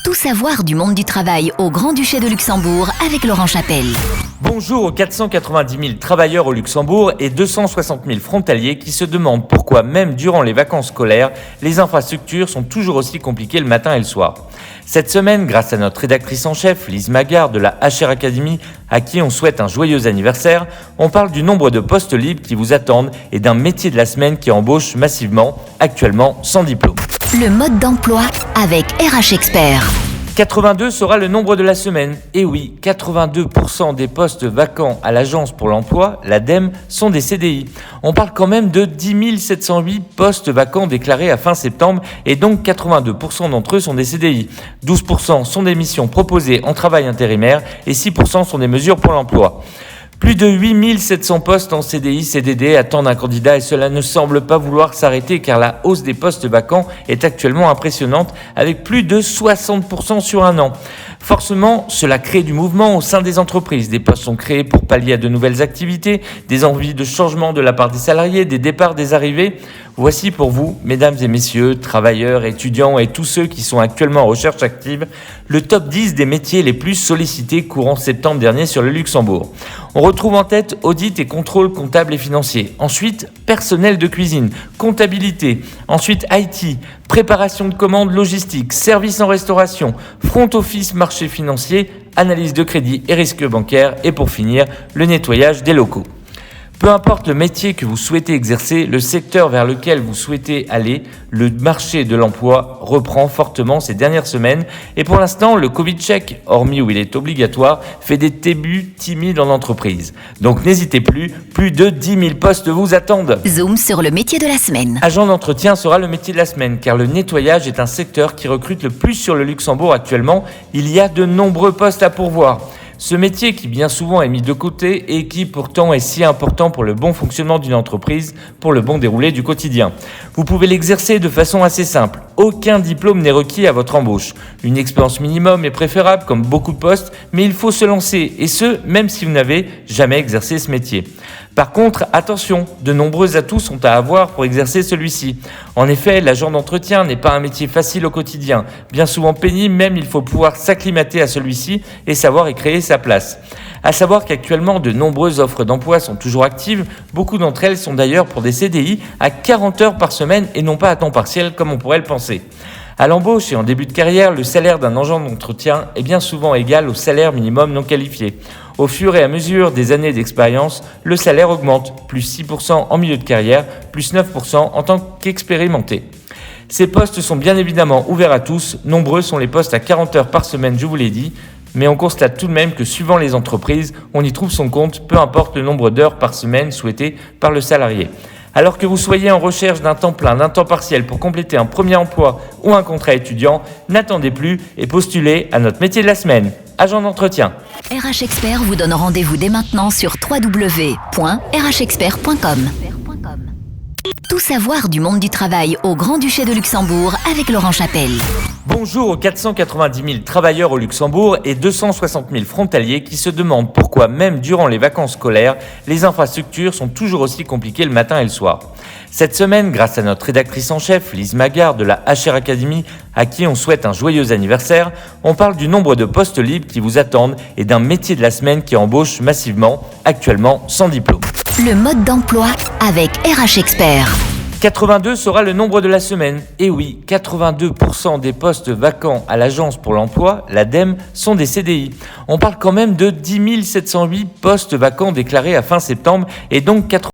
Tout savoir du monde du travail au Grand-Duché de Luxembourg avec Laurent Chapelle. Bonjour aux 490 000 travailleurs au Luxembourg et 260 000 frontaliers qui se demandent pourquoi, même durant les vacances scolaires, les infrastructures sont toujours aussi compliquées le matin et le soir. Cette semaine, grâce à notre rédactrice en chef, Lise Magard de la HR Academy, à qui on souhaite un joyeux anniversaire, on parle du nombre de postes libres qui vous attendent et d'un métier de la semaine qui embauche massivement, actuellement sans diplôme. Le mode d'emploi avec RH Expert. 82 sera le nombre de la semaine. Et oui, 82% des postes vacants à l'Agence pour l'emploi, l'ADEME, sont des CDI. On parle quand même de 10 708 postes vacants déclarés à fin septembre et donc 82% d'entre eux sont des CDI. 12% sont des missions proposées en travail intérimaire et 6% sont des mesures pour l'emploi. Plus de 8 700 postes en CDI, CDD attendent un candidat et cela ne semble pas vouloir s'arrêter car la hausse des postes vacants est actuellement impressionnante avec plus de 60% sur un an. Forcément, cela crée du mouvement au sein des entreprises. Des postes sont créés pour pallier à de nouvelles activités, des envies de changement de la part des salariés, des départs, des arrivées. Voici pour vous, mesdames et messieurs, travailleurs, étudiants et tous ceux qui sont actuellement en recherche active, le top 10 des métiers les plus sollicités courant septembre dernier sur le Luxembourg. On retrouve en tête audit et contrôle comptable et financier. Ensuite, personnel de cuisine, comptabilité. Ensuite, IT, préparation de commandes logistiques, services en restauration, front office, marché financier, analyse de crédit et risque bancaire. Et pour finir, le nettoyage des locaux. Peu importe le métier que vous souhaitez exercer, le secteur vers lequel vous souhaitez aller, le marché de l'emploi reprend fortement ces dernières semaines. Et pour l'instant, le Covid check, hormis où il est obligatoire, fait des débuts timides en entreprise. Donc n'hésitez plus de 10 000 postes vous attendent. Zoom sur le métier de la semaine. Agent d'entretien sera le métier de la semaine, car le nettoyage est un secteur qui recrute le plus sur le Luxembourg actuellement. Il y a de nombreux postes à pourvoir. Ce métier qui bien souvent est mis de côté et qui pourtant est si important pour le bon fonctionnement d'une entreprise, pour le bon déroulé du quotidien. Vous pouvez l'exercer de façon assez simple. Aucun diplôme n'est requis à votre embauche. Une expérience minimum est préférable comme beaucoup de postes, mais il faut se lancer et ce, même si vous n'avez jamais exercé ce métier. Par contre, attention, de nombreux atouts sont à avoir pour exercer celui-ci. En effet, l'agent d'entretien n'est pas un métier facile au quotidien. Bien souvent pénible, même il faut pouvoir s'acclimater à celui-ci et savoir y créer sa place. À savoir qu'actuellement, de nombreuses offres d'emploi sont toujours actives. Beaucoup d'entre elles sont d'ailleurs pour des CDI à 40 heures par semaine et non pas à temps partiel comme on pourrait le penser. À l'embauche et en début de carrière, le salaire d'un agent d'entretien est bien souvent égal au salaire minimum non qualifié. Au fur et à mesure des années d'expérience, le salaire augmente, plus 6% en milieu de carrière, plus 9% en tant qu'expérimenté. Ces postes sont bien évidemment ouverts à tous, nombreux sont les postes à 40 heures par semaine, je vous l'ai dit, mais on constate tout de même que suivant les entreprises, on y trouve son compte, peu importe le nombre d'heures par semaine souhaité par le salarié. Alors que vous soyez en recherche d'un temps plein, d'un temps partiel pour compléter un premier emploi ou un contrat étudiant, n'attendez plus et postulez à notre métier de la semaine, agent d'entretien. RH Expert vous donne rendez-vous dès maintenant sur www.rhexpert.com. Tout savoir du monde du travail au Grand-Duché de Luxembourg avec Laurent Chapelle. Bonjour aux 490 000 travailleurs au Luxembourg et 260 000 frontaliers qui se demandent pourquoi, même durant les vacances scolaires, les infrastructures sont toujours aussi compliquées le matin et le soir. Cette semaine, grâce à notre rédactrice en chef, Lise Magard de la HR Academy, à qui on souhaite un joyeux anniversaire, on parle du nombre de postes libres qui vous attendent et d'un métier de la semaine qui embauche massivement, actuellement sans diplôme. Le mode d'emploi avec RH Expert. 82 sera le nombre de la semaine. Et oui, 82% des postes vacants à l'Agence pour l'emploi, l'ADEME, sont des CDI. On parle quand même de 10 708 postes vacants déclarés à fin septembre et donc